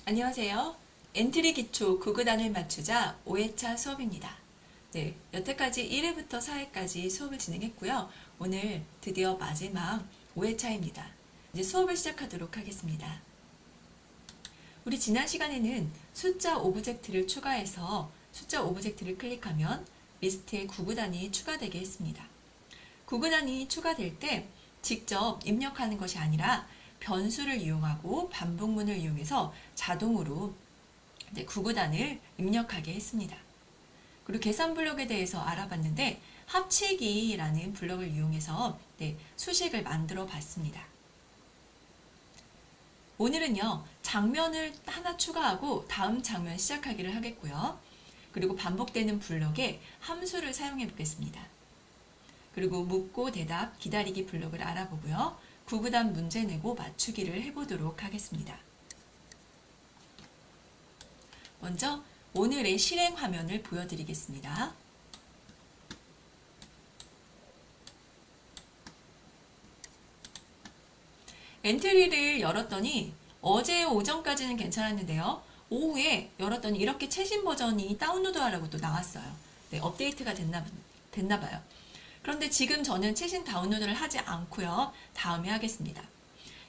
안녕하세요. 엔트리 기초 구구단을 맞추자 5회차 수업입니다. 네, 여태까지 1회부터 4회까지 수업을 진행했고요. 오늘 드디어 마지막 5회차입니다. 이제 수업을 시작하도록 하겠습니다. 우리 지난 시간에는 숫자 오브젝트를 추가해서 숫자 오브젝트를 클릭하면 리스트에 구구단이 추가되게 했습니다. 구구단이 추가될 때 직접 입력하는 것이 아니라 변수를 이용하고 반복문을 이용해서 자동으로 구구단을 입력하게 했습니다. 그리고 계산 블록에 대해서 알아봤는데 합치기라는 블록을 이용해서 수식을 만들어 봤습니다. 오늘은요, 장면을 하나 추가하고 다음 장면 시작하기를 하겠고요. 그리고 반복되는 블록에 함수를 사용해 보겠습니다. 그리고 묻고 대답 기다리기 블록을 알아보고요. 구구단 문제 내고 맞추기를 해보도록 하겠습니다. 먼저 오늘의 실행 화면을 보여드리겠습니다. 엔트리를 열었더니 어제 오전까지는 괜찮았는데요. 오후에 열었더니 이렇게 최신 버전이 다운로드하라고 또 나왔어요. 업데이트가 됐나 봐요. 그런데 지금 저는 최신 다운로드를 하지 않고요. 다음에 하겠습니다.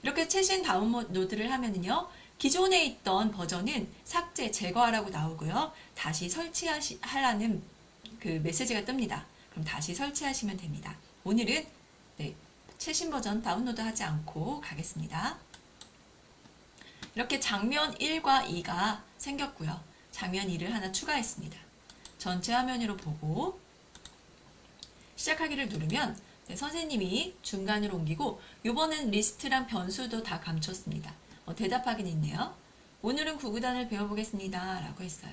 이렇게 최신 다운로드를 하면은요. 기존에 있던 버전은 삭제, 제거하라고 나오고요. 다시 설치하라는 그 메시지가 뜹니다. 그럼 다시 설치하시면 됩니다. 오늘은 최신 버전 다운로드 하지 않고 가겠습니다. 이렇게 장면 1과 2가 생겼고요. 장면 2를 하나 추가했습니다. 전체 화면으로 보고 시작하기를 누르면 선생님이 중간으로 옮기고 이번엔 리스트랑 변수도 다 감췄습니다. 대답하기는 있네요. 오늘은 구구단을 배워보겠습니다. 라고 했어요.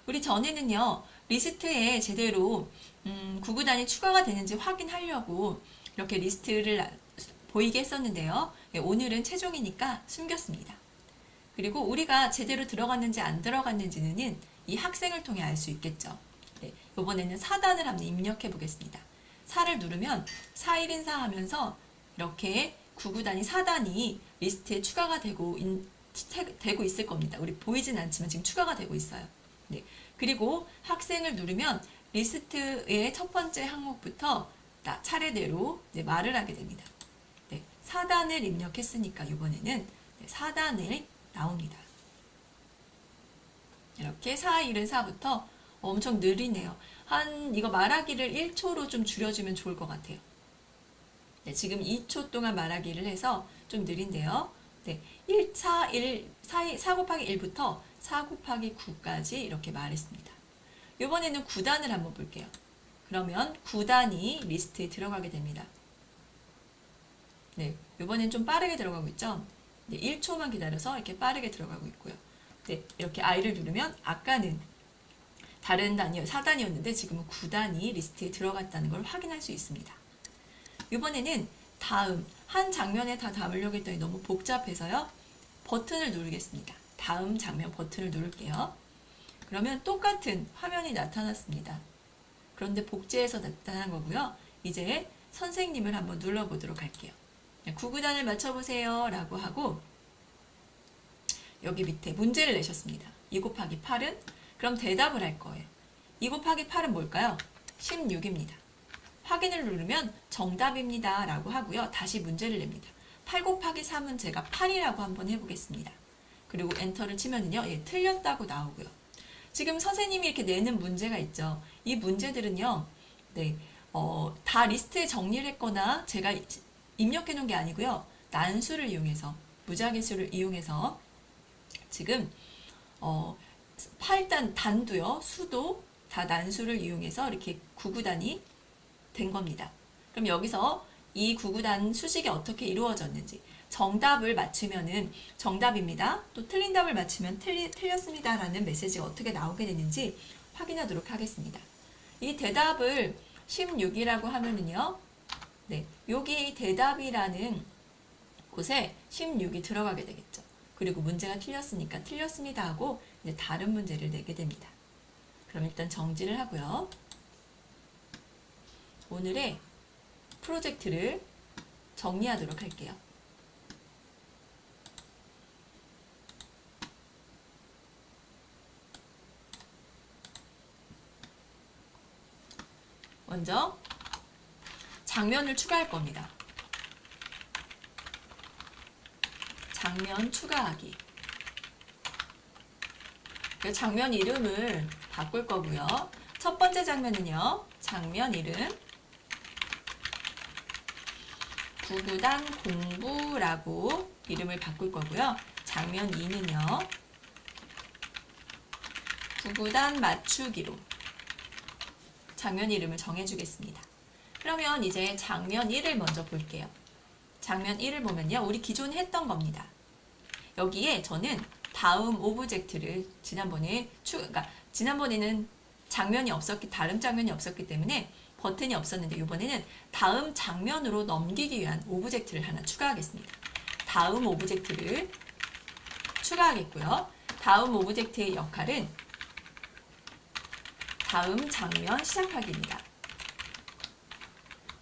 우리 전에는요. 리스트에 제대로 구구단이 추가가 되는지 확인하려고 이렇게 리스트를 보이게 했었는데요. 오늘은 최종이니까 숨겼습니다. 그리고 우리가 제대로 들어갔는지 안 들어갔는지는 이 학생을 통해 알 수 있겠죠. 이번에는 4단을 한번 입력해 보겠습니다. 4를 누르면 4, 1인 4 하면서 이렇게 구구단이 4단이 리스트에 추가가 되고 있을 겁니다. 우리 보이진 않지만 지금 추가가 되고 있어요. 그리고 학생을 누르면 리스트의 첫 번째 항목부터 차례대로 말을 하게 됩니다. 4단을 입력했으니까 이번에는 4단을 나옵니다. 이렇게 4, 1은 4부터 엄청 느리네요. 이거 말하기를 1초로 좀 줄여주면 좋을 것 같아요. 지금 2초 동안 말하기를 해서 좀 느린데요. 4 곱하기 1부터 4 곱하기 9까지 이렇게 말했습니다. 이번에는 9단을 한번 볼게요. 그러면 9단이 리스트에 들어가게 됩니다. 이번엔 좀 빠르게 들어가고 있죠. 1초만 기다려서 이렇게 빠르게 들어가고 있고요. 이렇게 I를 누르면 아까는 다른 단위 4단이었는데 지금은 9단이 리스트에 들어갔다는 걸 확인할 수 있습니다. 이번에는 다음 한 장면에 다 담으려고 했더니 너무 복잡해서요. 버튼을 누르겠습니다. 다음 장면 버튼을 누를게요. 그러면 똑같은 화면이 나타났습니다. 그런데 복제해서 나타난 거고요. 이제 선생님을 한번 눌러보도록 할게요. 구구단을 맞춰보세요 라고 하고 여기 밑에 문제를 내셨습니다. 2 곱하기 8은? 그럼 대답을 할 거예요. 2 곱하기 8은 뭘까요? 16입니다. 확인을 누르면 정답입니다 라고 하고요. 다시 문제를 냅니다. 8 곱하기 3은 제가 8이라고 한번 해보겠습니다. 그리고 엔터를 치면은요. 틀렸다고 나오고요. 지금 선생님이 이렇게 내는 문제가 있죠. 이 문제들은요. 다 리스트에 정리를 했거나 제가 입력해 놓은 게 아니고요. 난수를 이용해서 무작위수를 이용해서 지금 8단 단도요. 수도 다 난수를 이용해서 이렇게 구구단이 된 겁니다. 그럼 여기서 이 구구단 수식이 어떻게 이루어졌는지 정답을 맞추면은 정답입니다. 또 틀린 답을 맞추면 틀렸습니다. 라는 메시지가 어떻게 나오게 되는지 확인하도록 하겠습니다. 이 대답을 16이라고 하면은요. 여기 대답이라는 곳에 16이 들어가게 되겠죠. 그리고 문제가 틀렸으니까 틀렸습니다 하고 이제 다른 문제를 내게 됩니다. 그럼 일단 정지를 하고요. 오늘의 프로젝트를 정리하도록 할게요. 먼저 장면을 추가할 겁니다. 장면 추가하기. 장면 이름을 바꿀 거고요. 첫 번째 장면은요. 장면 이름 구구단 공부라고 이름을 바꿀 거고요. 장면 2는요. 구구단 맞추기로 장면 이름을 정해주겠습니다. 그러면 이제 장면 1을 먼저 볼게요. 장면 1을 보면요. 우리 기존에 했던 겁니다. 여기에 저는 다음 오브젝트를 그러니까 지난번에는 다른 장면이 없었기 때문에 버튼이 없었는데 이번에는 다음 장면으로 넘기기 위한 오브젝트를 하나 추가하겠습니다. 다음 오브젝트를 추가하겠고요. 다음 오브젝트의 역할은 다음 장면 시작하기입니다.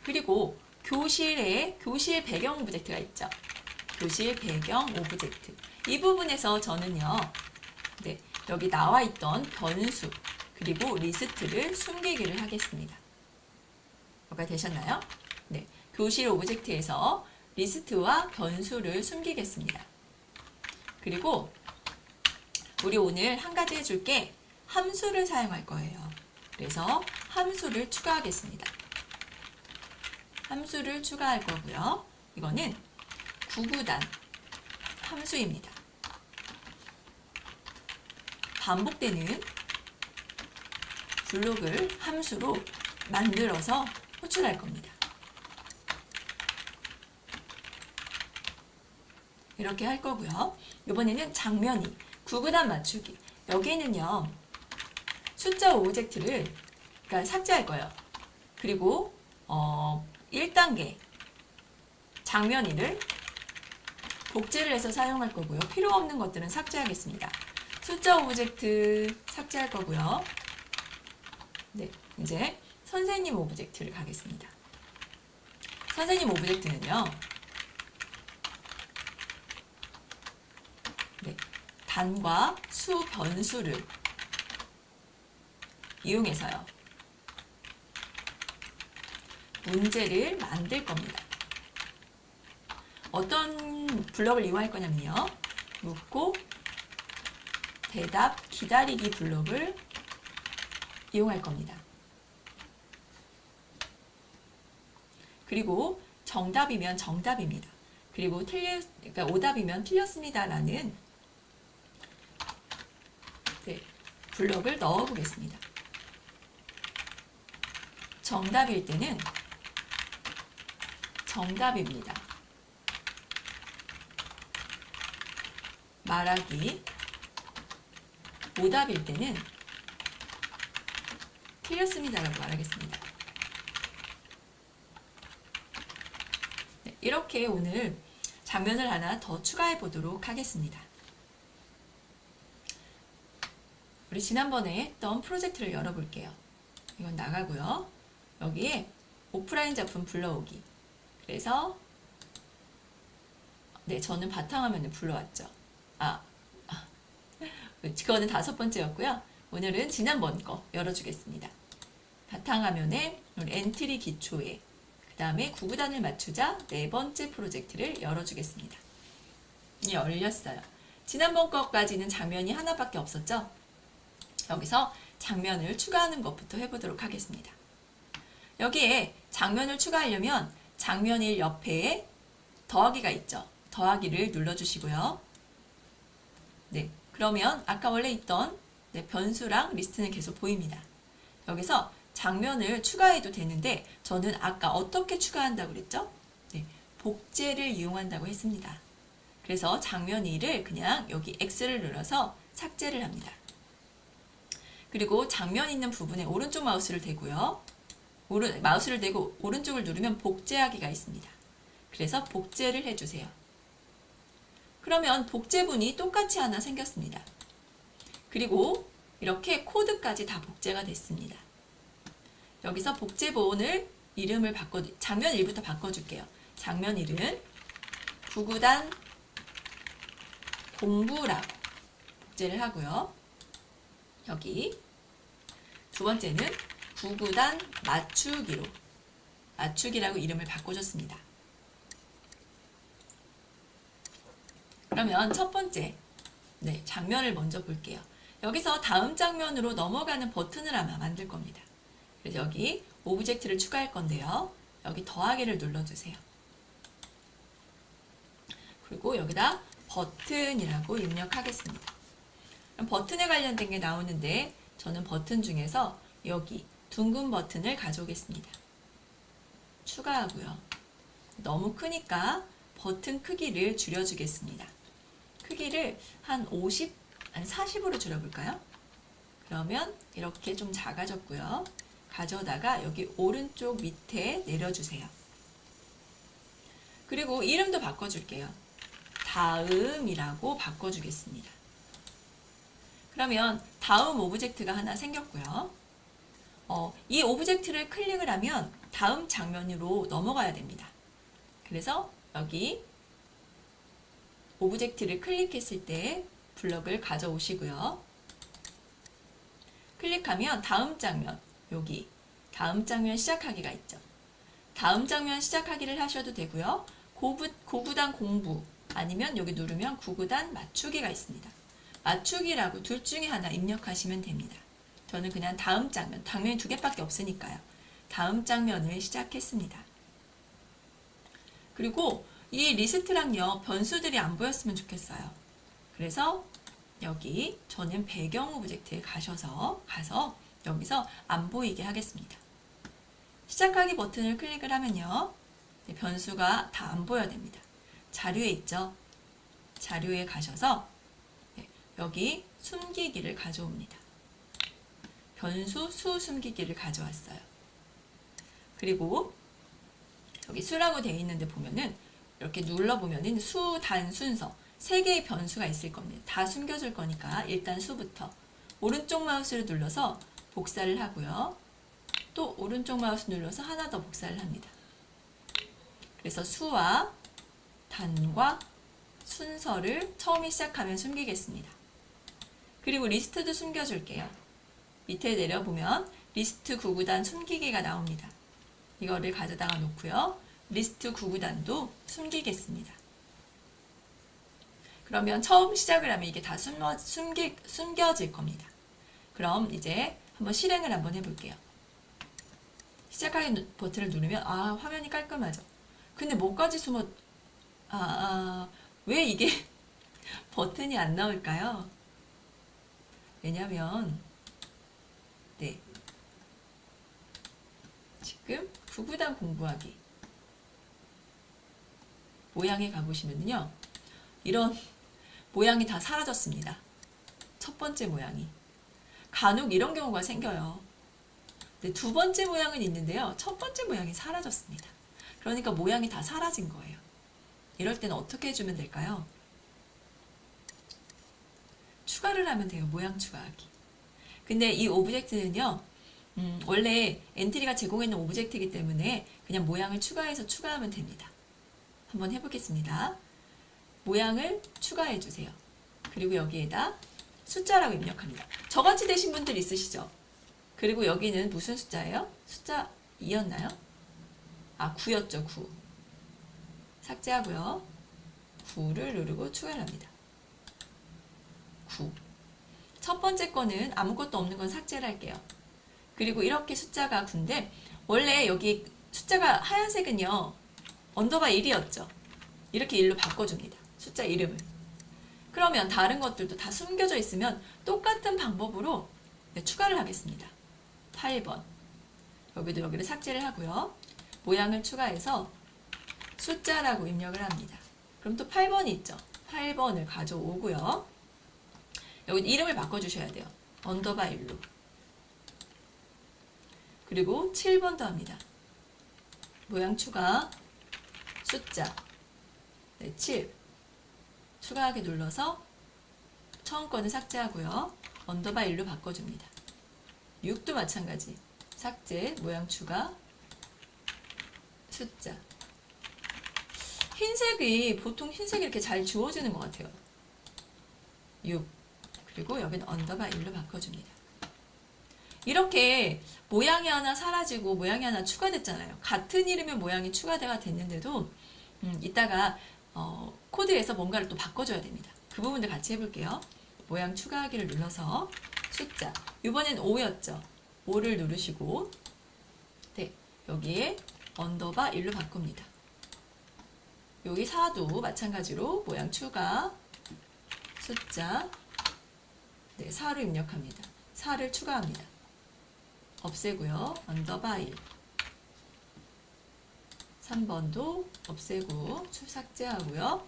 그리고 교실 배경 오브젝트가 있죠. 교실 배경 오브젝트. 이 부분에서 저는요. 여기 나와 있던 변수 그리고 리스트를 숨기기를 하겠습니다. 뭐가 되셨나요? 네, 교실 오브젝트에서 리스트와 변수를 숨기겠습니다. 그리고 우리 오늘 한 가지 해줄 게 함수를 사용할 거예요. 그래서 함수를 추가하겠습니다. 함수를 추가할 거고요. 이거는 구구단 함수입니다. 반복되는 블록을 함수로 만들어서 호출할 겁니다. 이렇게 할 거고요. 이번에는 장면 2, 구구단 맞추기. 여기는요. 숫자 오브젝트를 삭제할 거예요. 그리고 1단계 장면 2를 복제를 해서 사용할 거고요. 필요 없는 것들은 삭제하겠습니다. 숫자 오브젝트 삭제할 거고요. 네, 이제 선생님 오브젝트를 가겠습니다. 선생님 오브젝트는요. 네, 단과 수 변수를 이용해서요. 문제를 만들 겁니다. 어떤 블럭을 이용할 거냐면요. 묻고 대답 기다리기 블럭을 이용할 겁니다. 그리고 정답이면 정답입니다. 그리고 그러니까 오답이면 틀렸습니다라는 블럭을 넣어 보겠습니다. 정답일 때는 정답입니다. 말하기. 오답일 때는 틀렸습니다라고 말하겠습니다. 네, 이렇게 오늘 장면을 하나 더 추가해 보도록 하겠습니다. 우리 지난번에 했던 프로젝트를 열어볼게요. 이건 나가고요. 여기에 오프라인 작품 불러오기. 그래서 네, 저는 바탕화면을 불러왔죠. 그거는 5번째였고요. 오늘은 지난번 거 열어주겠습니다. 바탕화면에 우리 엔트리 기초에 그 다음에 구구단을 맞추자 4번째 프로젝트를 열어주겠습니다. 열렸어요. 지난번 거까지는 장면이 하나밖에 없었죠? 여기서 장면을 추가하는 것부터 해보도록 하겠습니다. 여기에 장면을 추가하려면 장면 1 옆에 더하기가 있죠. 더하기를 눌러주시고요. 네, 그러면 아까 원래 있던 변수랑 리스트는 계속 보입니다. 여기서 장면을 추가해도 되는데 저는 아까 어떻게 추가한다고 그랬죠? 네, 복제를 이용한다고 했습니다. 그래서 장면 2를 그냥 여기 X를 눌러서 삭제를 합니다. 그리고 장면 있는 부분에 오른쪽 마우스를 대고요. 마우스를 대고 오른쪽을 누르면 복제하기가 있습니다. 그래서 복제를 해주세요. 그러면 복제문이 똑같이 하나 생겼습니다. 그리고 이렇게 코드까지 다 복제가 됐습니다. 여기서 복제본을 이름을 장면 1부터 바꿔줄게요. 장면 1은 구구단 공부라고 복제를 하고요. 여기 두 번째는 구구단 맞추기라고 이름을 바꿔줬습니다. 그러면 첫 번째 장면을 먼저 볼게요. 여기서 다음 장면으로 넘어가는 버튼을 아마 만들 겁니다. 그래서 여기 오브젝트를 추가할 건데요. 여기 더하기를 눌러주세요. 그리고 여기다 버튼이라고 입력하겠습니다. 그럼 버튼에 관련된 게 나오는데 저는 버튼 중에서 여기 둥근 버튼을 가져오겠습니다. 추가하고요. 너무 크니까 버튼 크기를 줄여주겠습니다. 크기를 한 40으로 줄여볼까요? 그러면 이렇게 좀 작아졌고요. 가져다가 여기 오른쪽 밑에 내려주세요. 그리고 이름도 바꿔줄게요. 다음이라고 바꿔주겠습니다. 그러면 다음 오브젝트가 하나 생겼고요. 이 오브젝트를 클릭을 하면 다음 장면으로 넘어가야 됩니다. 그래서 여기 오브젝트를 클릭했을 때 블럭을 가져오시고요. 클릭하면 다음 장면, 여기 다음 장면 시작하기가 있죠. 다음 장면 시작하기를 하셔도 되고요. 고구단 공부 아니면 여기 누르면 구구단 맞추기가 있습니다. 맞추기라고 둘 중에 하나 입력하시면 됩니다. 저는 그냥 다음 장면, 장면이 2개밖에 없으니까요. 다음 장면을 시작했습니다. 그리고 이 리스트랑요, 변수들이 안 보였으면 좋겠어요. 그래서 여기 저는 배경 오브젝트에 가서 여기서 안 보이게 하겠습니다. 시작하기 버튼을 클릭을 하면요. 변수가 다 안 보여야 됩니다. 자료에 있죠? 자료에 가셔서 여기 숨기기를 가져옵니다. 변수 수 숨기기를 가져왔어요. 그리고 여기 수라고 되어 있는데 보면은 이렇게 눌러보면은 수, 단, 순서 3개의 변수가 있을 겁니다. 다 숨겨줄 거니까 일단 수부터 오른쪽 마우스를 눌러서 복사를 하고요. 또 오른쪽 마우스 눌러서 하나 더 복사를 합니다. 그래서 수와 단과 순서를 처음에 시작하면 숨기겠습니다. 그리고 리스트도 숨겨줄게요. 밑에 내려보면 리스트 구구단 숨기기가 나옵니다. 이거를 가져다가 놓고요. 리스트 구구단도 숨기겠습니다. 그러면 처음 시작을 하면 이게 다 숨겨질 겁니다. 그럼 이제 한번 실행을 한번 해볼게요. 시작하기 버튼을 누르면 화면이 깔끔하죠. 근데 뭐까지 왜 이게 버튼이 안 나올까요? 왜냐면 지금 구구단 공부하기 모양에 가보시면요. 이런 모양이 다 사라졌습니다. 첫 번째 모양이. 간혹 이런 경우가 생겨요. 근데 두 번째 모양은 있는데요. 첫 번째 모양이 사라졌습니다. 그러니까 모양이 다 사라진 거예요. 이럴 때는 어떻게 해주면 될까요? 추가를 하면 돼요. 모양 추가하기. 근데 이 오브젝트는요. 원래 엔트리가 제공해놓은 오브젝트이기 때문에 그냥 모양을 추가해서 추가하면 됩니다. 한번 해보겠습니다. 모양을 추가해 주세요. 그리고 여기에다 숫자라고 입력합니다. 저같이 되신 분들 있으시죠? 그리고 여기는 무슨 숫자예요? 숫자 2였나요? 9였죠. 9. 삭제하고요. 9를 누르고 추가를 합니다. 9. 첫 번째 거는 아무것도 없는 건 삭제를 할게요. 그리고 이렇게 숫자가 9인데 원래 여기 숫자가 하얀색은요. 언더바 1이었죠. 이렇게 1로 바꿔줍니다. 숫자 이름을. 그러면 다른 것들도 다 숨겨져 있으면 똑같은 방법으로 추가를 하겠습니다. 8번. 여기를 삭제를 하고요. 모양을 추가해서 숫자라고 입력을 합니다. 그럼 또 8번이 있죠. 8번을 가져오고요. 여기 이름을 바꿔주셔야 돼요. 언더바 1로. 그리고 7번도 합니다. 모양 추가, 숫자 7. 추가하기 눌러서 처음 거는 삭제하고요. 언더바 1로 바꿔줍니다. 6도 마찬가지. 삭제, 모양 추가, 숫자. 흰색이 보통 흰색이 이렇게 잘 지워지는 것 같아요. 6. 그리고 여기는 언더바 1로 바꿔줍니다. 이렇게 모양이 하나 사라지고 모양이 하나 추가됐잖아요. 같은 이름의 모양이 추가가 됐는데도 이따가 코드에서 뭔가를 또 바꿔줘야 됩니다. 그 부분들 같이 해볼게요. 모양 추가하기를 눌러서 숫자, 이번엔 5였죠. 5를 누르시고 네, 여기에 언더바 1로 바꿉니다. 여기 4도 마찬가지로 모양 추가, 숫자, 네, 4로 입력합니다. 4를 추가합니다. 없애고요. 언더바 1. 3번도 없애고 삭제하고요.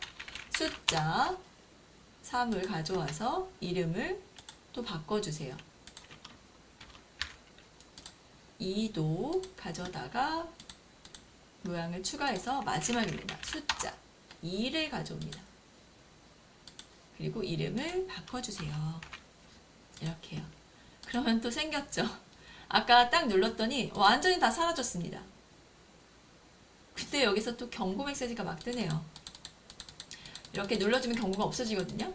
숫자 3을 가져와서 이름을 또 바꿔주세요. 2도 가져다가 모양을 추가해서 마지막입니다. 숫자 2를 가져옵니다. 그리고 이름을 바꿔주세요. 이렇게요. 그러면 또 생겼죠. 아까 딱 눌렀더니 완전히 다 사라졌습니다. 그때 여기서 또 경고 메시지가 막 뜨네요. 이렇게 눌러주면 경고가 없어지거든요.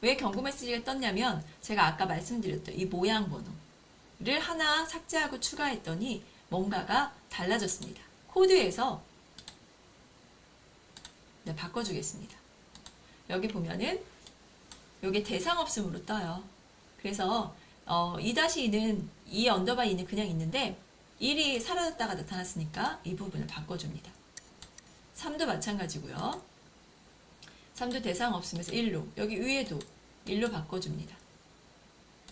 왜 경고 메시지가 떴냐면 제가 아까 말씀드렸던 이 모양 번호를 하나 삭제하고 추가했더니 뭔가가 달라졌습니다. 코드에서 네, 바꿔주겠습니다. 여기 보면은 여기 대상 없음으로 떠요. 그래서 2-2는 2 언더바 2는 그냥 있는데 1이 사라졌다가 나타났으니까 이 부분을 바꿔줍니다. 3도 마찬가지고요. 3도 대상 없으면서 1로, 여기 위에도 1로 바꿔줍니다.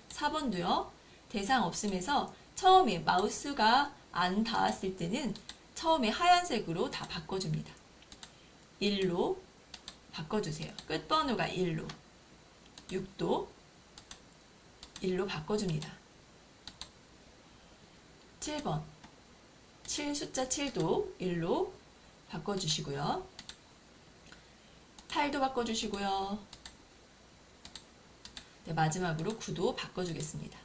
4번도요. 대상 없으면서 처음에 마우스가 안 닿았을 때는 처음에 하얀색으로 다 바꿔줍니다. 1로 바꿔주세요. 끝번호가 1로. 6도 1로 바꿔줍니다. 7번 7 숫자 7도 1로 바꿔주시고요. 8도 바꿔주시고요. 네, 마지막으로 9도 바꿔주겠습니다.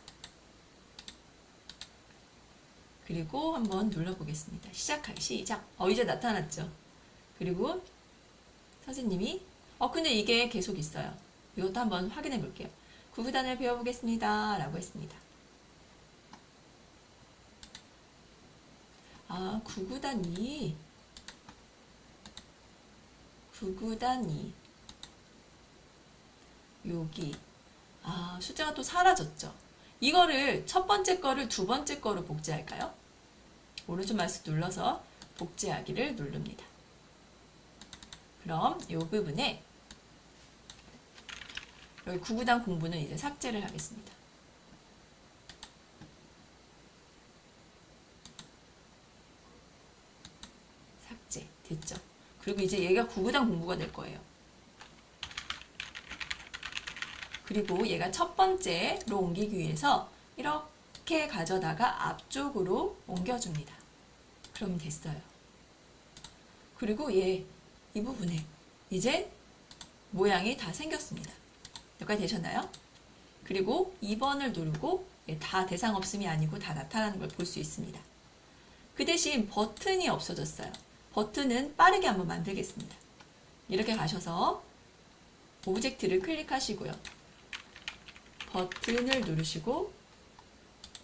그리고 한번 눌러보겠습니다. 시작. 이제 나타났죠. 그리고 선생님이 근데 이게 계속 있어요. 이것도 한번 확인해 볼게요. 구구단을 배워보겠습니다. 라고 했습니다. 구구단이 여기 숫자가 또 사라졌죠. 이거를 첫 번째 거를 두 번째 거로 복제할까요? 오른쪽 마우스 눌러서 복제하기를 누릅니다. 그럼 이 부분에 여기 구구단 공부는 이제 삭제를 하겠습니다. 삭제 됐죠. 그리고 이제 얘가 구구단 공부가 될 거예요. 그리고 얘가 첫 번째로 옮기기 위해서 이렇게 가져다가 앞쪽으로 옮겨줍니다. 그럼 됐어요. 그리고 이 부분에 이제 모양이 다 생겼습니다. 여기까지 되셨나요? 그리고 2번을 누르고 다 대상 없음이 아니고 다 나타나는 걸 볼 수 있습니다. 그 대신 버튼이 없어졌어요. 버튼은 빠르게 한번 만들겠습니다. 이렇게 가셔서 오브젝트를 클릭하시고요. 버튼을 누르시고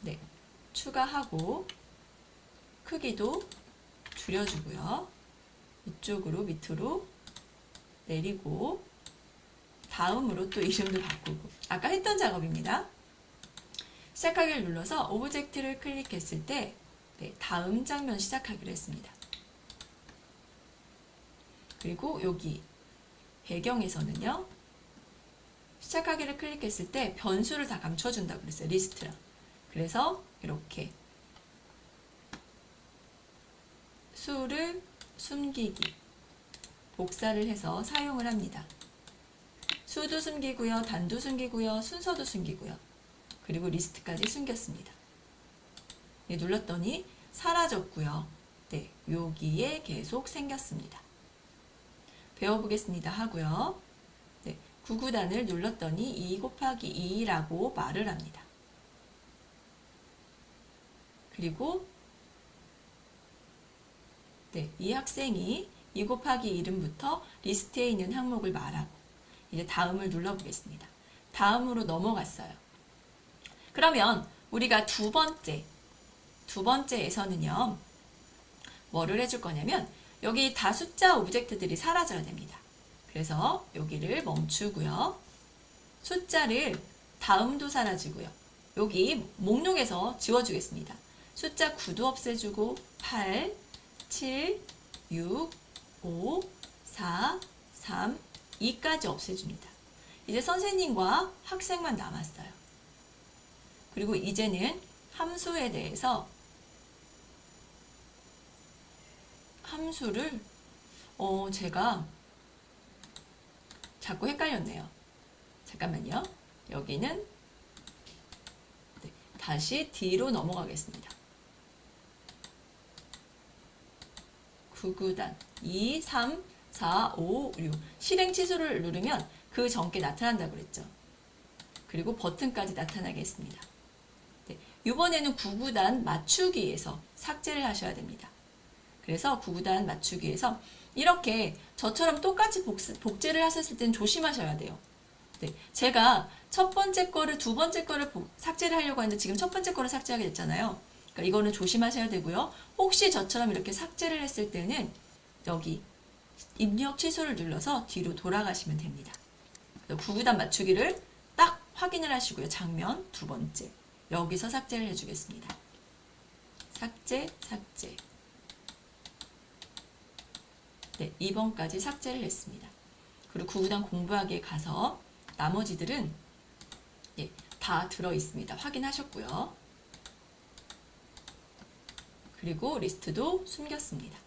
네, 추가하고 크기도 줄여주고요. 이쪽으로 밑으로 내리고 다음으로 또 이름도 바꾸고 아까 했던 작업입니다. 시작하기를 눌러서 오브젝트를 클릭했을 때 네, 다음 장면 시작하기로 했습니다. 그리고 여기 배경에서는요. 시작하기를 클릭했을 때 변수를 다 감춰준다고 그랬어요. 리스트랑. 그래서 이렇게 수를 숨기기 복사를 해서 사용을 합니다. 수도 숨기고요. 단도 숨기고요. 순서도 숨기고요. 그리고 리스트까지 숨겼습니다. 눌렀더니 사라졌고요. 네, 여기에 계속 생겼습니다. 배워보겠습니다 하고요. 네, 구구단을 눌렀더니 2 곱하기 2라고 말을 합니다. 그리고 네, 이 학생이 2 곱하기 이름부터 리스트에 있는 항목을 말하고 이제 다음을 눌러보겠습니다. 다음으로 넘어갔어요. 그러면 우리가 두 번째에서는요, 뭐를 해줄 거냐면, 여기 다 숫자 오브젝트들이 사라져야 됩니다. 그래서 여기를 멈추고요. 숫자를 다음도 사라지고요. 여기 목록에서 지워주겠습니다. 숫자 9도 없애주고 8, 7, 6, 5, 4, 3, 2까지 없애줍니다. 이제 선생님과 학생만 남았어요. 그리고 이제는 함수에 대해서 함수를 제가 자꾸 헷갈렸네요. 잠깐만요. 여기는 네, 다시 D로 넘어가겠습니다. 9구단 2, 3, 4, 5, 6 실행 취소를 누르면 그 전께 나타난다고 그랬죠. 그리고 버튼까지 나타나게 했습니다. 네, 이번에는 9구단 맞추기에서 삭제를 하셔야 됩니다. 그래서 9구단 맞추기에서 이렇게 저처럼 똑같이 복제를 하셨을 때는 조심하셔야 돼요. 네, 제가 첫 번째 거를 두 번째 거를 삭제를 하려고 하는데 지금 첫 번째 거를 삭제하게 됐잖아요. 그러니까 이거는 조심하셔야 되고요. 혹시 저처럼 이렇게 삭제를 했을 때는 여기 입력 취소를 눌러서 뒤로 돌아가시면 됩니다. 9구단 맞추기를 딱 확인을 하시고요. 장면 두 번째 여기서 삭제를 해주겠습니다. 삭제. 네, 2번까지 삭제를 했습니다. 그리고 9구단 공부하기에 가서 나머지들은 예, 다 들어있습니다. 확인하셨고요. 그리고 리스트도 숨겼습니다.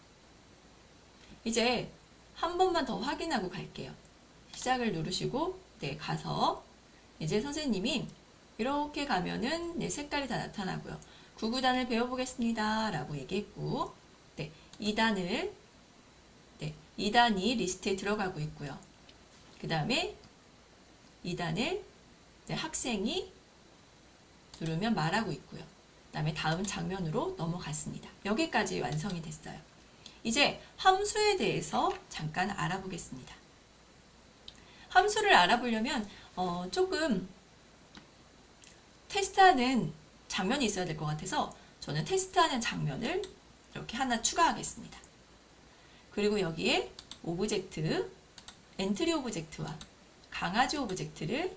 이제 한 번만 더 확인하고 갈게요. 시작을 누르시고 네, 가서 이제 선생님이 이렇게 가면은 네, 색깔이 다 나타나고요. 9구단을 배워보겠습니다. 라고 얘기했고 네, 2단이 리스트에 들어가고 있고요. 그 다음에 2단을 네, 학생이 누르면 말하고 있고요. 그 다음에 다음 장면으로 넘어갔습니다. 여기까지 완성이 됐어요. 이제 함수에 대해서 잠깐 알아보겠습니다. 함수를 알아보려면 조금 테스트하는 장면이 있어야 될 것 같아서 저는 테스트하는 장면을 이렇게 하나 추가하겠습니다. 그리고 여기에 오브젝트, 엔트리 오브젝트와 강아지 오브젝트를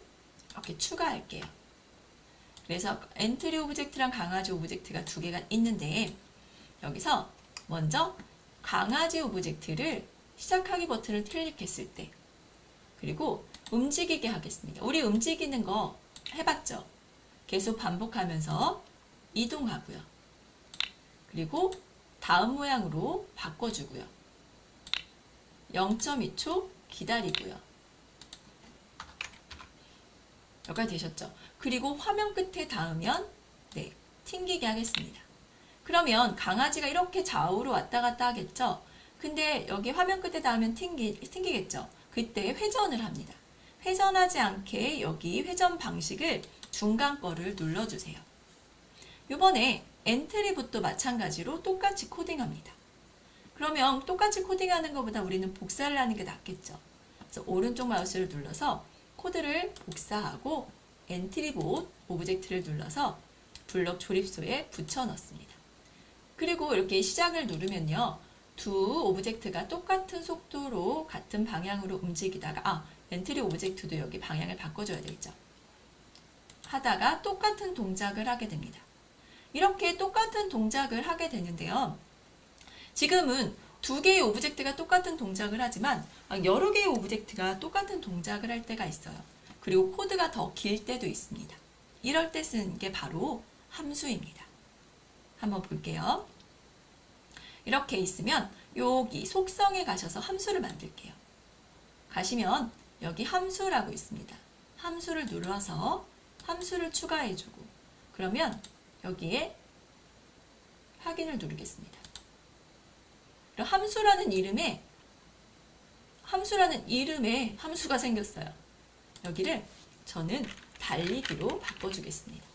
이렇게 추가할게요. 그래서 엔트리 오브젝트랑 강아지 오브젝트가 두 개가 있는데 여기서 먼저 강아지 오브젝트를 시작하기 버튼을 클릭했을 때 그리고 움직이게 하겠습니다. 우리 움직이는 거 해봤죠? 계속 반복하면서 이동하고요. 그리고 다음 모양으로 바꿔주고요. 0.2초 기다리고요. 여기까지 되셨죠? 그리고 화면 끝에 닿으면 네, 튕기게 하겠습니다. 그러면 강아지가 이렇게 좌우로 왔다 갔다 하겠죠? 근데 여기 화면 끝에 닿으면 튕기겠죠? 그때 회전을 합니다. 회전하지 않게 여기 회전 방식을 중간 거를 눌러주세요. 이번에 엔트리부터 마찬가지로 똑같이 코딩합니다. 그러면 똑같이 코딩하는 것보다 우리는 복사를 하는 게 낫겠죠. 그래서 오른쪽 마우스를 눌러서 코드를 복사하고 엔트리봇 오브젝트를 눌러서 블럭 조립소에 붙여 넣습니다. 그리고 이렇게 시작을 누르면요. 두 오브젝트가 똑같은 속도로 같은 방향으로 움직이다가 엔트리 오브젝트도 여기 방향을 바꿔줘야 되겠죠. 하다가 똑같은 동작을 하게 됩니다. 이렇게 똑같은 동작을 하게 되는데요. 지금은 두 개의 오브젝트가 똑같은 동작을 하지만 여러 개의 오브젝트가 똑같은 동작을 할 때가 있어요. 그리고 코드가 더 길 때도 있습니다. 이럴 때 쓰는 게 바로 함수입니다. 한번 볼게요. 이렇게 있으면 여기 속성에 가셔서 함수를 만들게요. 가시면 여기 함수라고 있습니다. 함수를 눌러서 함수를 추가해주고 그러면 여기에 확인을 누르겠습니다. 그리고 함수라는 이름에 함수가 생겼어요. 여기를 저는 달리기로 바꿔주겠습니다.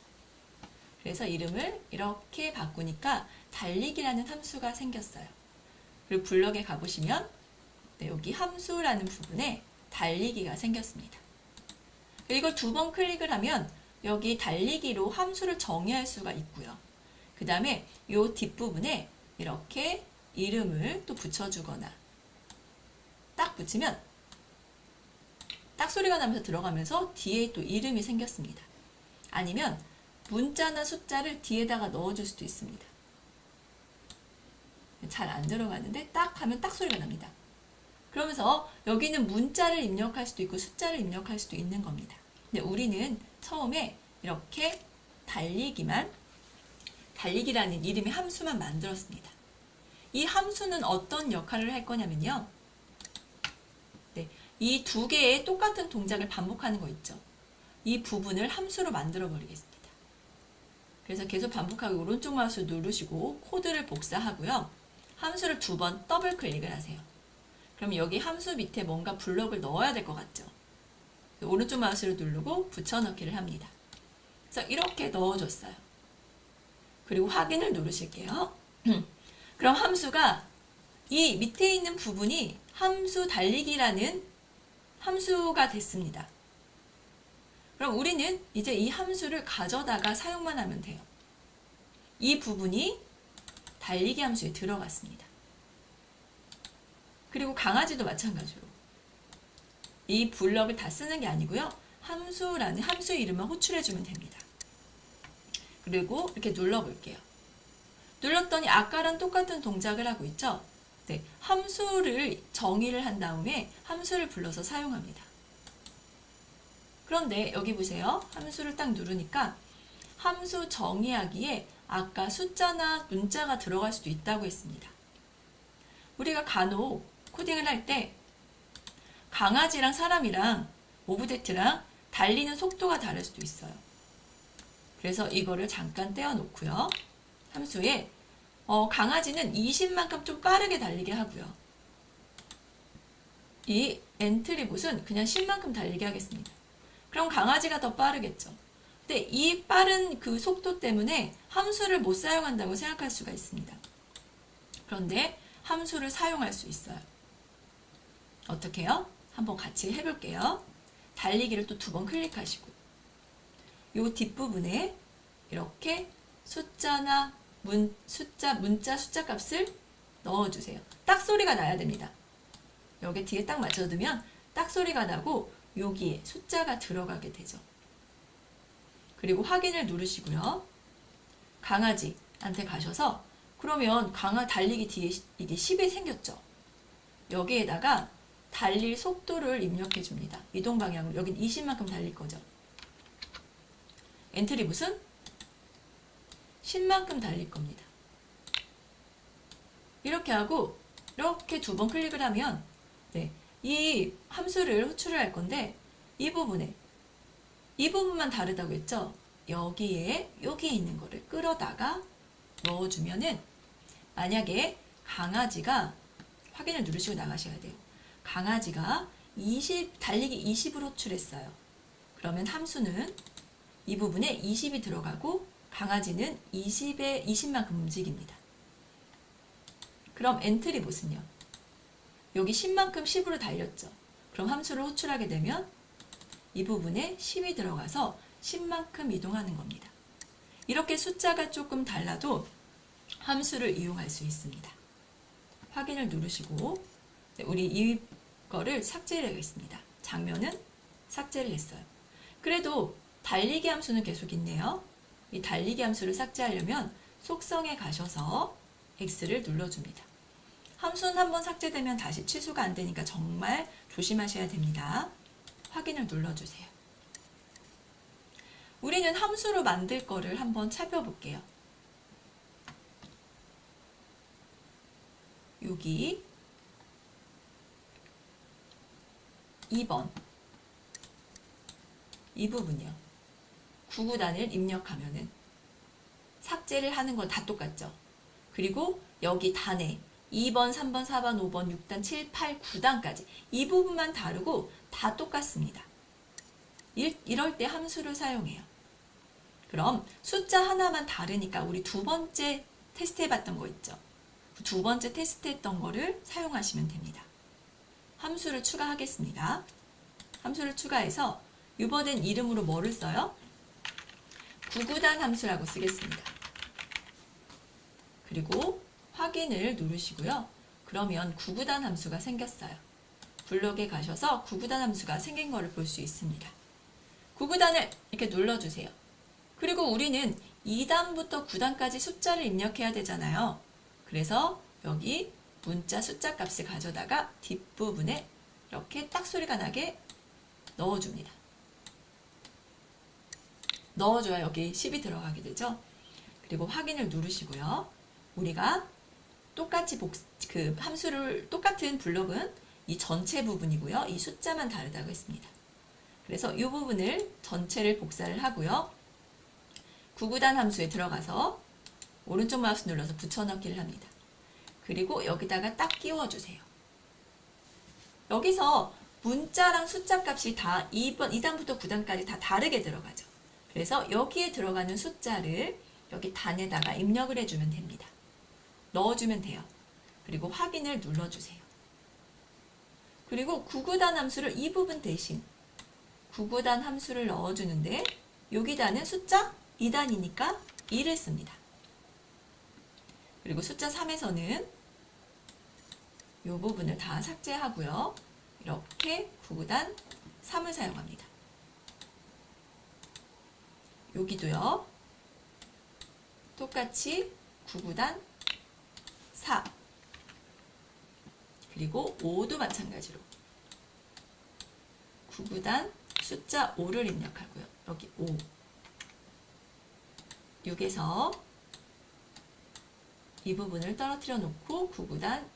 그래서 이름을 이렇게 바꾸니까 달리기라는 함수가 생겼어요. 그리고 블럭에 가보시면 네, 여기 함수라는 부분에 달리기가 생겼습니다. 이걸 두 번 클릭을 하면 여기 달리기로 함수를 정의할 수가 있고요. 그 다음에 이 뒷부분에 이렇게 이름을 또 붙여주거나 딱 붙이면 딱 소리가 나면서 들어가면서 뒤에 또 이름이 생겼습니다. 아니면 문자나 숫자를 뒤에다가 넣어줄 수도 있습니다. 잘 안 들어가는데 딱 하면 딱 소리가 납니다. 그러면서 여기는 문자를 입력할 수도 있고 숫자를 입력할 수도 있는 겁니다. 근데 우리는 처음에 이렇게 달리기라는 이름의 함수만 만들었습니다. 이 함수는 어떤 역할을 할 거냐면요. 네, 이 두 개의 똑같은 동작을 반복하는 거 있죠. 이 부분을 함수로 만들어 버리겠습니다. 그래서 계속 반복하고 오른쪽 마우스 누르시고 코드를 복사하고요. 함수를 2번 더블 클릭을 하세요. 그럼 여기 함수 밑에 뭔가 블럭을 넣어야 될 것 같죠. 오른쪽 마우스를 누르고 붙여넣기를 합니다. 그래서 이렇게 넣어줬어요. 그리고 확인을 누르실게요. 그럼 함수가 이 밑에 있는 부분이 함수 달리기라는 함수가 됐습니다. 그럼 우리는 이제 이 함수를 가져다가 사용만 하면 돼요. 이 부분이 달리기 함수에 들어갔습니다. 그리고 강아지도 마찬가지로 이 블럭을 다 쓰는 게 아니고요. 함수라는 함수 이름만 호출해주면 됩니다. 그리고 이렇게 눌러볼게요. 눌렀더니 아까랑 똑같은 동작을 하고 있죠? 네, 함수를 정의를 한 다음에 함수를 불러서 사용합니다. 그런데 여기 보세요. 함수를 딱 누르니까 함수 정의하기에 아까 숫자나 문자가 들어갈 수도 있다고 했습니다. 우리가 간혹 코딩을 할 때 강아지랑 사람이랑 오브젝트랑 달리는 속도가 다를 수도 있어요. 그래서 이거를 잠깐 떼어놓고요. 함수에 강아지는 20만큼 좀 빠르게 달리게 하고요. 이 엔트리봇은 그냥 10만큼 달리게 하겠습니다. 그럼 강아지가 더 빠르겠죠. 근데 이 빠른 그 속도 때문에 함수를 못 사용한다고 생각할 수가 있습니다. 그런데 함수를 사용할 수 있어요. 어떻게 해요? 한번 같이 해볼게요. 달리기를 또 2번 클릭하시고 이 뒷부분에 이렇게 숫자나 문자 값을 넣어주세요. 딱 소리가 나야 됩니다. 여기 뒤에 딱 맞춰두면 딱 소리가 나고 여기에 숫자가 들어가게 되죠. 그리고 확인을 누르시고요. 강아지한테 가셔서 그러면 달리기 뒤에 이게 10이 생겼죠. 여기에다가 달릴 속도를 입력해 줍니다. 이동 방향으로 여긴 20만큼 달릴 거죠. 엔트리봇은 10만큼 달릴 겁니다. 이렇게 하고 이렇게 2번 클릭을 하면 네, 이 함수를 호출을 할 건데 이 부분만 다르다고 했죠. 여기에 있는 거를 끌어다가 넣어주면은 만약에 강아지가 확인을 누르시고 나가셔야 돼요. 강아지가 달리기 20으로 호출했어요. 그러면 함수는 이 부분에 20이 들어가고 강아지는 20만큼 움직입니다. 그럼 엔트리봇은요. 여기 10만큼 10으로 달렸죠. 그럼 함수를 호출하게 되면 이 부분에 10이 들어가서 10만큼 이동하는 겁니다. 이렇게 숫자가 조금 달라도 함수를 이용할 수 있습니다. 확인을 누르시고 우리 이거를 삭제를 하겠습니다. 장면은 삭제를 했어요. 그래도 달리기 함수는 계속 있네요. 이 달리기 함수를 삭제하려면 속성에 가셔서 X를 눌러줍니다. 함수는 한번 삭제되면 다시 취소가 안 되니까 정말 조심하셔야 됩니다. 확인을 눌러주세요. 우리는 함수로 만들 거를 한번 살펴볼게요. 여기 2번 이 부분이요. 구구단을 입력하면은 삭제를 하는 건 다 똑같죠. 그리고 여기 단에 2번, 3번, 4번, 5번, 6단, 7, 8, 9단까지 이 부분만 다르고 다 똑같습니다. 이럴 때 함수를 사용해요. 그럼 숫자 하나만 다르니까 우리 2번째 테스트 해봤던 거 있죠. 2번째 테스트 했던 거를 사용하시면 됩니다. 함수를 추가하겠습니다. 함수를 추가해서 이번엔 이름으로 뭐를 써요? 구구단 함수라고 쓰겠습니다. 그리고 확인을 누르시고요. 그러면 구구단 함수가 생겼어요. 블록에 가셔서 구구단 함수가 생긴 거를 볼 수 있습니다. 구구단을 이렇게 눌러주세요. 그리고 우리는 2단부터 9단까지 숫자를 입력해야 되잖아요. 그래서 여기 문자 숫자 값을 가져다가 뒷부분에 이렇게 딱 소리가 나게 넣어줍니다. 넣어줘야 여기 10이 들어가게 되죠. 그리고 확인을 누르시고요. 우리가 똑같이 그 함수를 똑같은 블록은 이 전체 부분이고요. 이 숫자만 다르다고 했습니다. 그래서 이 부분을 전체를 복사를 하고요. 구구단 함수에 들어가서 오른쪽 마우스 눌러서 붙여넣기를 합니다. 그리고 여기다가 딱 끼워주세요. 여기서 문자랑 숫자 값이 다 2단부터 9단까지 다 다르게 들어가죠. 그래서 여기에 들어가는 숫자를 여기 단에다가 입력을 해주면 됩니다. 넣어주면 돼요. 그리고 확인을 눌러주세요. 그리고 구구단 함수를 이 부분 대신 구구단 함수를 넣어주는데 여기 단은 숫자 2단이니까 2를 씁니다. 그리고 숫자 3에서는 이 부분을 다 삭제하고요. 이렇게 구구단 3을 사용합니다. 여기도요. 똑같이 구구단 4 그리고 5도 마찬가지로 구구단 숫자 5를 입력하고요. 여기 5 6에서 이 부분을 떨어뜨려 놓고 구구단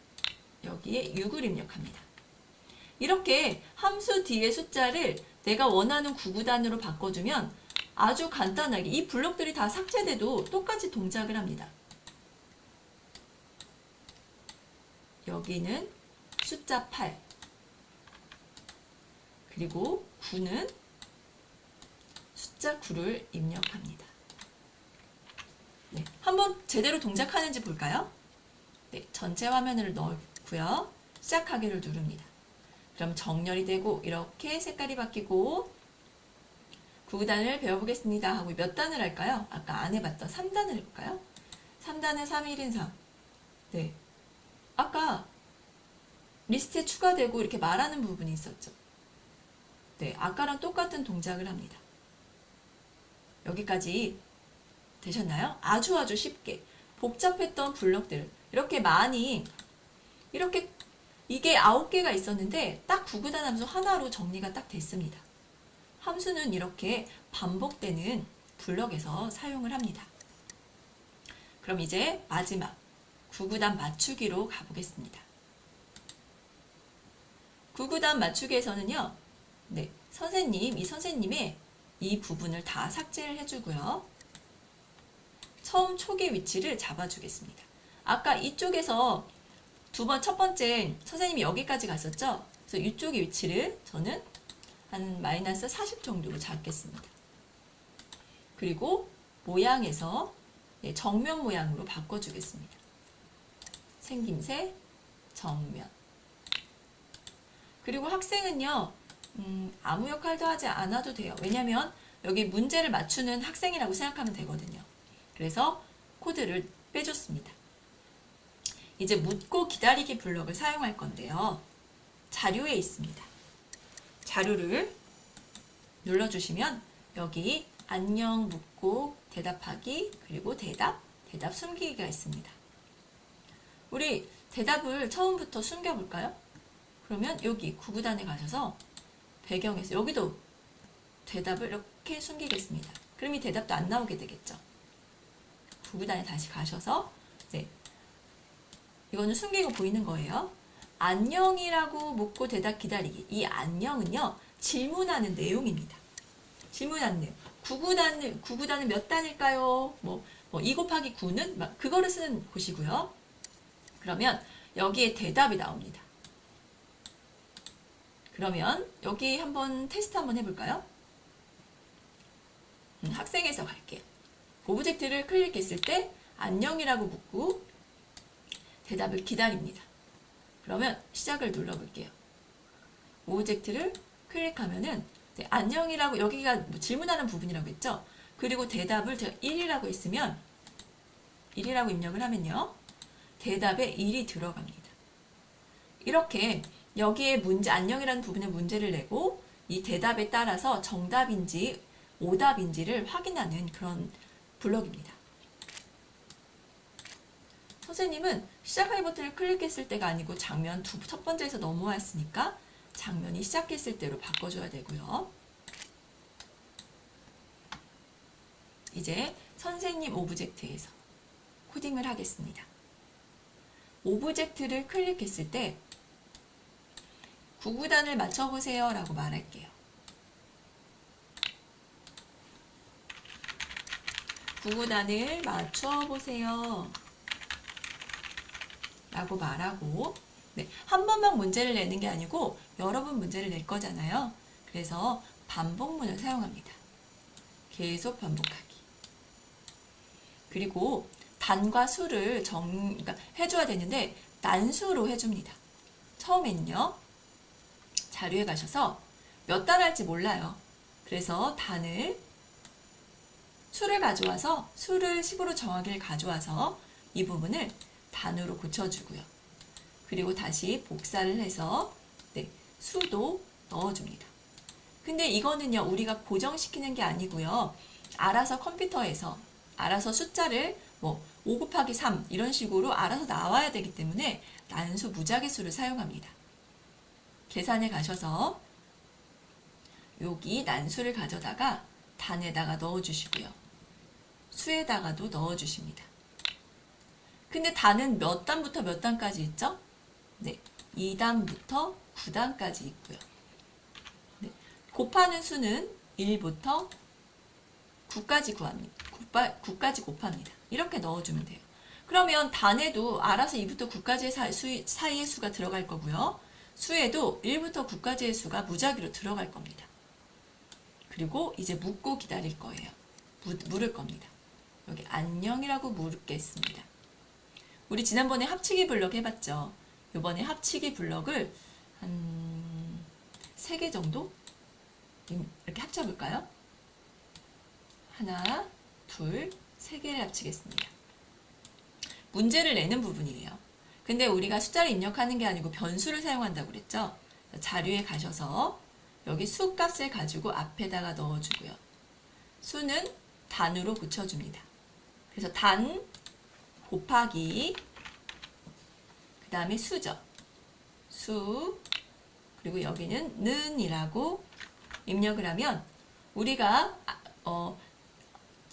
여기에 6을 입력합니다. 이렇게 함수 뒤에 숫자를 내가 원하는 구구단으로 바꿔주면 아주 간단하게 이 블록들이 다 삭제돼도 똑같이 동작을 합니다. 여기는 숫자 8 그리고 9는 숫자 9를 입력합니다. 네, 한번 제대로 동작하는지 볼까요? 네, 전체 화면을 넣고요. 시작하기를 누릅니다. 그럼 정렬이 되고 이렇게 색깔이 바뀌고 구구단을 배워보겠습니다 하고 몇 단을 할까요? 아까 안 해봤던 3단을 해볼까요? 3단은 3, 1인 3. 네. 아까 리스트에 추가되고 이렇게 말하는 부분이 있었죠. 네. 아까랑 똑같은 동작을 합니다. 여기까지 되셨나요? 아주 쉽게 복잡했던 블록들 이렇게 많이 이렇게 이게 9개가 있었는데 딱 구구단 함수 하나로 정리가 딱 됐습니다. 함수는 이렇게 반복되는 블록에서 사용을 합니다. 그럼 이제 마지막 구구단 맞추기로 가보겠습니다. 구구단 맞추기에서는요. 네, 이 선생님의 이 부분을 다 삭제를 해주고요. 처음 초기 위치를 잡아주겠습니다. 아까 이쪽에서 첫 번째 선생님이 여기까지 갔었죠? 그래서 이쪽의 위치를 저는 한 마이너스 40 정도로 잡겠습니다. 그리고 모양에서 정면 모양으로 바꿔주겠습니다. 생김새, 정면. 그리고 학생은요, 아무 역할도 하지 않아도 돼요. 왜냐면 여기 문제를 맞추는 학생이라고 생각하면 되거든요. 그래서 코드를 빼줬습니다. 이제 묻고 기다리기 블록을 사용할 건데요. 자료에 있습니다. 자료를 눌러주시면 여기 안녕 묻고 대답하기 그리고 대답 숨기기가 있습니다. 우리 대답을 처음부터 숨겨볼까요? 그러면 여기 구구단에 가셔서 배경에서 여기도 대답을 이렇게 숨기겠습니다. 그럼 이 대답도 안 나오게 되겠죠. 구구단에 다시 가셔서 이제 이거는 숨기고 보이는 거예요. 안녕이라고 묻고 대답 기다리기. 이 안녕은요. 질문하는 내용입니다. 질문하는 내용. 구구단은 몇 단일까요? 2 곱하기 9는 그거를 쓰는 곳이고요. 그러면 여기에 대답이 나옵니다. 그러면 여기 한번 테스트 한번 해볼까요? 학생에서 갈게요. 오브젝트를 클릭했을 때 안녕이라고 묻고 대답을 기다립니다. 그러면 시작을 눌러볼게요. 오브젝트를 클릭하면은 안녕이라고 여기가 질문하는 부분이라고 했죠? 그리고 대답을 제가 1이라고 했으면 1이라고 입력을 하면요. 대답에 1이 들어갑니다. 이렇게 여기에 문제, 안녕이라는 부분에 문제를 내고 이 대답에 따라서 정답인지 오답인지를 확인하는 그런 블록입니다. 선생님은 시작하기 버튼을 클릭했을 때가 아니고 장면 첫 번째에서 넘어왔으니까 장면이 시작했을 때로 바꿔줘야 되고요. 이제 선생님 오브젝트에서 코딩을 하겠습니다. 오브젝트를 클릭했을 때 구구단을 맞춰보세요 라고 말할게요. 구구단을 맞춰보세요 라고 말하고, 네, 한 번만 문제를 내는 게 아니고 여러 번 문제를 낼 거잖아요. 그래서 반복문을 사용합니다. 계속 반복하기. 그리고 단과 수를 그러니까 해줘야 되는데 단수로 해줍니다. 처음에는요. 자료에 가셔서 몇 단 할지 몰라요. 그래서 단을 수를 가져와서 수를 10으로 정하기를 가져와서 이 부분을 단으로 고쳐주고요. 그리고 다시 복사를 해서 네, 수도 넣어줍니다. 근데 이거는요. 우리가 고정시키는 게 아니고요. 알아서 컴퓨터에서 알아서 숫자를 뭐 5 곱하기 3 이런 식으로 알아서 나와야 되기 때문에 난수 무작위수를 사용합니다. 계산에 가셔서 여기 난수를 가져다가 단에다가 넣어주시고요. 수에다가도 넣어주십니다. 근데 단은 몇 단부터 몇 단까지 있죠? 네, 2단부터 9단까지 있고요. 네, 곱하는 수는 1부터 9까지 구합니다. 9까지 곱합니다. 이렇게 넣어주면 돼요. 그러면 단에도 알아서 2부터 9까지의 사이의 수가 들어갈 거고요. 수에도 1부터 9까지의 수가 무작위로 들어갈 겁니다. 그리고 이제 묻고 기다릴 거예요. 물을 겁니다. 여기 안녕이라고 물겠습니다. 우리 지난번에 합치기 블럭 해봤죠? 이번에 합치기 블럭을 한 3개 정도? 이렇게 합쳐볼까요? 하나, 둘, 3개를 합치겠습니다. 문제를 내는 부분이에요. 근데 우리가 숫자를 입력하는 게 아니고 변수를 사용한다고 그랬죠? 자료에 가셔서 여기 수 값을 가지고 앞에다가 넣어주고요. 수는 단으로 고쳐줍니다. 그래서 단 곱하기 그 다음에 수죠. 수 그리고 여기는 는이라고 입력을 하면 우리가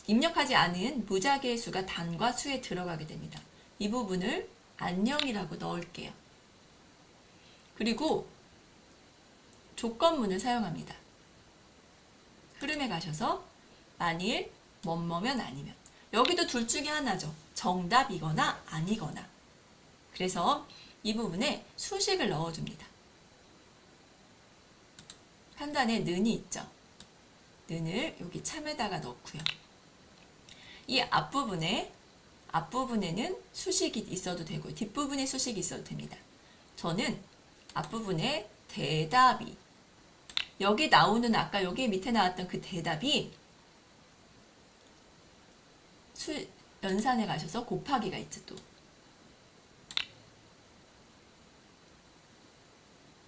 입력하지 않은 무작위의 수가 단과 수에 들어가게 됩니다. 이 부분을 안녕이라고 넣을게요. 그리고 조건문을 사용합니다. 흐름에 가셔서 만일 뭐뭐면 아니면 여기도 둘 중에 하나죠. 정답이거나 아니거나. 그래서 이 부분에 수식을 넣어줍니다. 판단에 는이 있죠. 는을 여기 참에다가 넣고요. 이 앞부분에는 수식이 있어도 되고 뒷부분에 수식이 있어도 됩니다. 저는 앞부분에 대답이 여기 나오는 아까 여기 밑에 나왔던 그 대답이 연산에 가셔서 곱하기가 있죠. 또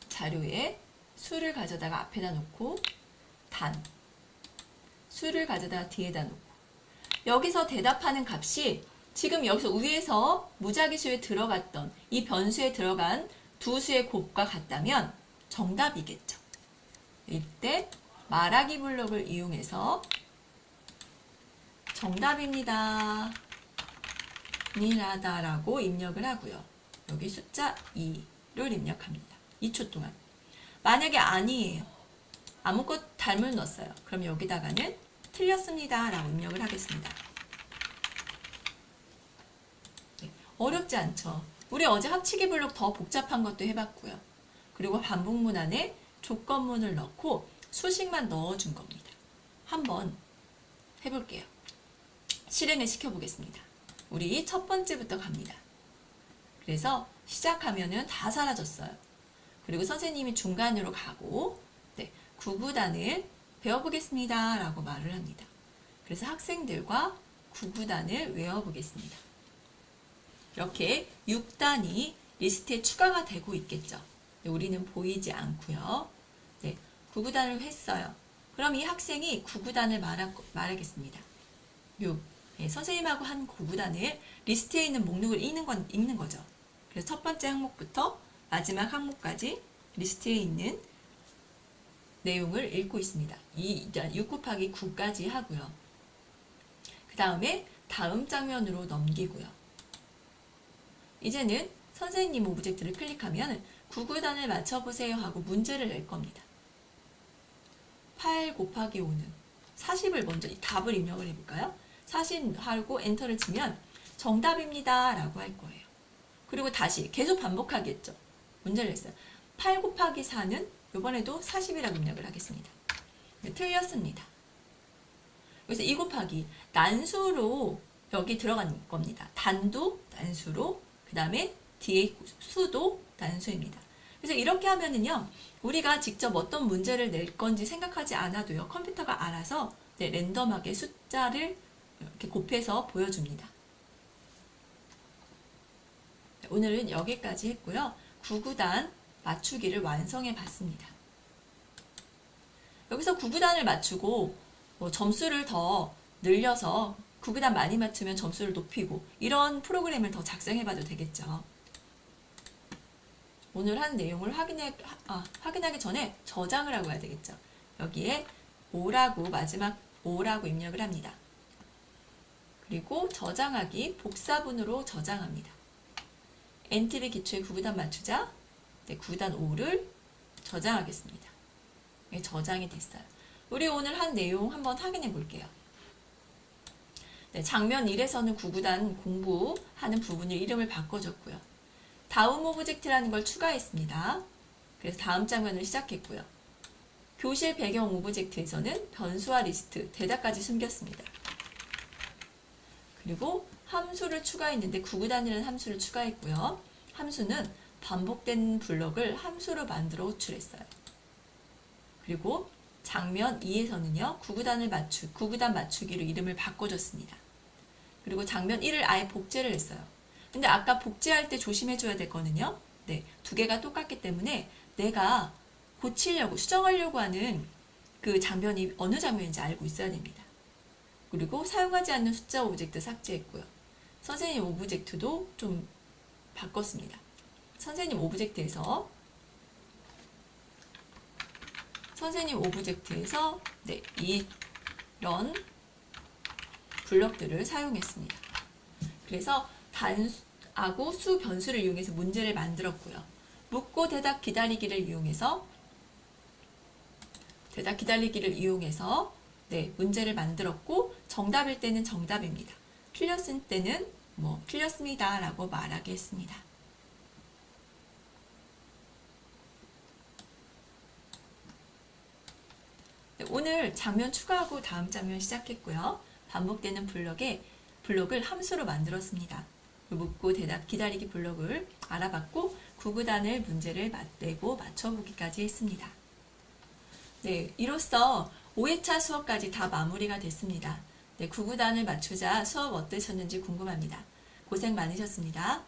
자료에 수를 가져다가 앞에다 놓고 단 수를 가져다가 뒤에다 놓고 여기서 대답하는 값이 지금 여기서 위에서 무작위수에 들어갔던 이 변수에 들어간 두 수의 곱과 같다면 정답이겠죠. 이때 말하기 블록을 이용해서 정답입니다. 미라다라고 입력을 하고요. 여기 숫자 2를 입력합니다. 2초 동안. 만약에 아니에요. 아무것도 잘못 넣었어요. 그럼 여기다가는 틀렸습니다. 라고 입력을 하겠습니다. 네, 어렵지 않죠? 우리 어제 합치기 블록 더 복잡한 것도 해봤고요. 그리고 반복문 안에 조건문을 넣고 수식만 넣어준 겁니다. 한번 해볼게요. 실행을 시켜보겠습니다. 우리 첫 번째부터 갑니다. 그래서 시작하면은 다 사라졌어요. 그리고 선생님이 중간으로 가고 네, 구구단을 배워보겠습니다. 라고 말을 합니다. 그래서 학생들과 구구단을 외워보겠습니다. 이렇게 6단이 리스트에 추가가 되고 있겠죠. 우리는 보이지 않고요. 네, 구구단을 했어요. 그럼 이 학생이 구구단을 말하겠습니다. 6. 네, 선생님하고 한 구구단을 리스트에 있는 목록을 읽는 거죠. 그래서 첫 번째 항목부터 마지막 항목까지 리스트에 있는 내용을 읽고 있습니다. 6 곱하기 9까지 하고요. 그 다음에 다음 장면으로 넘기고요. 이제는 선생님 오브젝트를 클릭하면 구구단을 맞춰보세요 하고 문제를 낼 겁니다. 8 곱하기 5는 40을 먼저 답을 입력을 해볼까요? 40 하고 엔터를 치면 정답입니다 라고 할 거예요. 그리고 다시 계속 반복하겠죠. 문제를 냈어요. 8 곱하기 4는 이번에도 40이라고 입력을 하겠습니다. 네, 틀렸습니다. 그래서 2 곱하기 난수로 여기 들어간 겁니다. 단도 난수로, 그 다음에 뒤에 수도 난수입니다. 그래서 이렇게 하면은요, 우리가 직접 어떤 문제를 낼 건지 생각하지 않아도요, 컴퓨터가 알아서 네, 랜덤하게 숫자를 이렇게 곱해서 보여줍니다. 오늘은 여기까지 했고요. 구구단 맞추기를 완성해 봤습니다. 여기서 구구단을 맞추고 점수를 더 늘려서 구구단 많이 맞추면 점수를 높이고 이런 프로그램을 더 작성해 봐도 되겠죠. 오늘 한 내용을 확인하기 전에 저장을 하고 해야 되겠죠. 여기에 5라고 마지막 5라고 입력을 합니다. 그리고 저장하기 복사본으로 저장합니다. NTV 기초의 구구단 맞추자. 네, 구구단 5를 저장하겠습니다. 네, 저장이 됐어요. 우리 오늘 한 내용 한번 확인해 볼게요. 네, 장면 1에서는 구구단 공부하는 부분을 이름을 바꿔줬고요. 다음 오브젝트라는 걸 추가했습니다. 그래서 다음 장면을 시작했고요. 교실 배경 오브젝트에서는 변수와 리스트, 대답까지 숨겼습니다. 그리고 함수를 추가했는데 구구단이라는 함수를 추가했고요. 함수는 반복된 블럭을 함수로 만들어 호출했어요. 그리고 장면 2에서는요. 구구단 맞추기로 이름을 바꿔줬습니다. 그리고 장면 1을 아예 복제를 했어요. 근데 아까 복제할 때 조심해줘야 될 거는요. 네, 두 개가 똑같기 때문에 내가 고치려고, 수정하려고 하는 그 장면이 어느 장면인지 알고 있어야 됩니다. 그리고 사용하지 않는 숫자 오브젝트 삭제했고요. 선생님 오브젝트도 좀 바꿨습니다. 선생님 오브젝트에서 네, 이런 블럭들을 사용했습니다. 그래서 단하고 수 변수를 이용해서 문제를 만들었고요. 묻고 대답 기다리기를 이용해서 네, 문제를 만들었고 정답일 때는 정답입니다. 틀렸을 때는 틀렸습니다 라고 말하겠습니다. 네, 오늘 장면 추가하고 다음 장면 시작했고요. 반복되는 블록을 함수로 만들었습니다. 묻고 대답 기다리기 블록을 알아봤고 구구단을 문제를 내고 맞춰보기까지 했습니다. 네, 이로써 5회차 수업까지 다 마무리가 됐습니다. 네, 구구단을 맞추자 수업 어떠셨는지 궁금합니다. 고생 많으셨습니다.